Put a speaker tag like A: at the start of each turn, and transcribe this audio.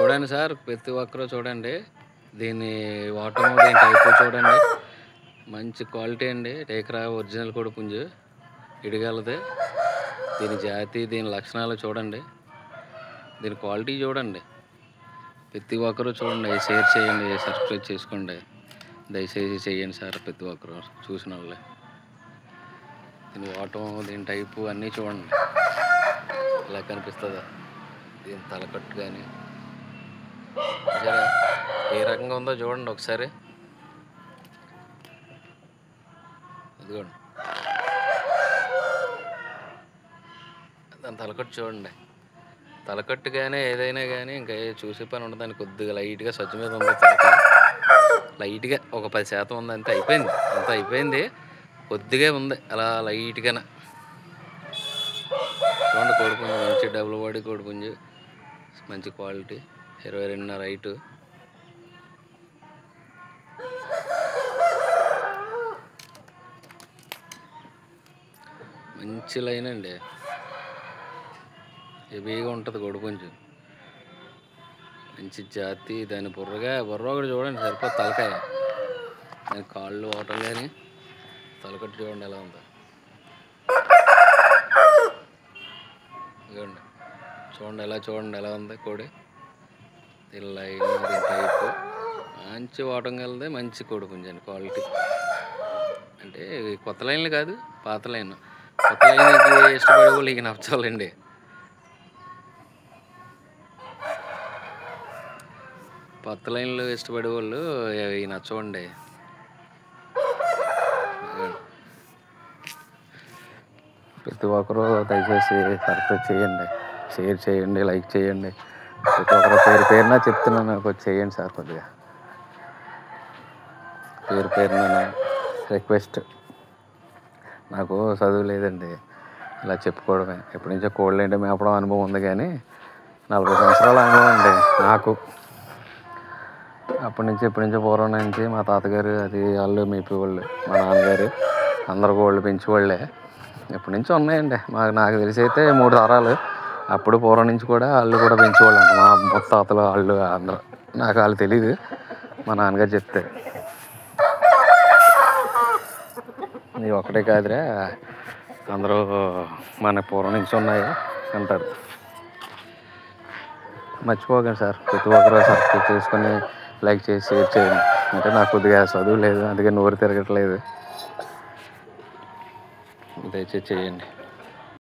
A: చూడండి సార్, ప్రతి ఒక్కరూ చూడండి. దీని వాటర్ దీని టైపు చూడండి, మంచి క్వాలిటీ అండి. టేకరా ఒరిజినల్ కోడిపుంజు, ఇడగలది. దీని జాతి, దీని లక్షణాలు చూడండి, దీని క్వాలిటీ చూడండి. ప్రతి ఒక్కరూ చూడండి, షేర్ చేయండి, సబ్స్క్రైబ్ చేసుకోండి, దయచేసి చేయండి సార్. ప్రతి ఒక్కరూ చూసిన వాళ్ళే దీని వాటం, దీని టైపు అన్నీ చూడండి. ఇలా కనిపిస్తుందా దీని తలకట్టు కానీ ఏ రకంగా ఉందో చూడండి ఒకసారి. ఇదిగోండి దాని తలకట్టు చూడండి. తలకట్టు కానీ ఏదైనా కానీ ఇంకా చూసే పని ఉండదని. కొద్దిగా లైట్గా సజ్జ మీద ఉంది తలక, లైట్గా ఒక 10% ఉంది అంతే. అయిపోయింది, అంత అయిపోయింది. కొద్దిగా ఉంది అలా లైట్గానే. చూడండి కోడిపుంజు, మంచి డబుల్ బాడీ కోడిపుంజు, మంచి క్వాలిటీ, 22.5 హైటు. మంచి లైన్ అండి, హెవీగా ఉంటుంది కోడిపుంజు, మంచి జాతి. దాని బుర్ర ఒకటి చూడండి సరిపోతుంది. తలకాయ, దాని కాళ్ళు ఓటలు కానీ తలకట్టు చూడండి ఎలా ఉందో. ఇదిగోండి చూడండి ఎలా ఉంది కోడి. దీని లైన్, దీని టైపు మంచి ఓటం కలది, మంచి కోడిపుంజు అండి. క్వాలిటీ అంటే కొత్త లైన్లు కాదు, పాత లైన్. కొత్త లైన్కి ఇష్టపడే వాళ్ళు ఇక నచ్చాలండి. కొత్త లైన్లు ఇష్టపడే వాళ్ళు ఇవి నచ్చవండి. ప్రతి ఒక్కరూ దయచేసి సబ్స్క్రైబ్ చేయండి, షేర్ చేయండి, లైక్ చేయండి. ప్రతి ఒక్కరు పేరున చెప్తున్నాను, కొంచెం చేయండి సార్. కొద్దిగా పేరున రిక్వెస్ట్. నాకు చదువు లేదండి, ఇలా చెప్పుకోవడమే. ఎప్పటి నుంచో కోళ్ళు ఏంటి మేపడం అనుభవం ఉంది, కానీ 40 సంవత్సరాల అనుభవం అండి నాకు. ఎప్పటి నుంచో పూర్వం నుంచి మా తాతగారు అది వాళ్ళు మేపేవాళ్ళు, మా నాన్నగారు అందరు కోళ్ళు పెంచేవాళ్ళే. ఎప్పటి నుంచో ఉన్నాయండి. నాకు తెలిసి అయితే 3 తరాలు. అప్పుడు పూర్వం నుంచి కూడా వాళ్ళు కూడా పెంచేవాళ్ళు అంట, మా ముత్తాతలు వాళ్ళు అందరూ. నాకు వాళ్ళు తెలీదు, మా నాన్నగారు చెప్తే. ఇది ఒకటే కాదురా, అందరూ మన పూర్వం నుంచి ఉన్నాయి అంటారు. మర్చిపోకండి సార్, ప్రతి ఒక్కరూ సబ్స్క్రైబ్ చేసుకొని లైక్ చేసి షేర్ చేయండి. అంటే నాకు కొద్దిగా చదువు లేదు, అందుకే నోరు తిరగట్లేదు. దయచేసి చేయండి.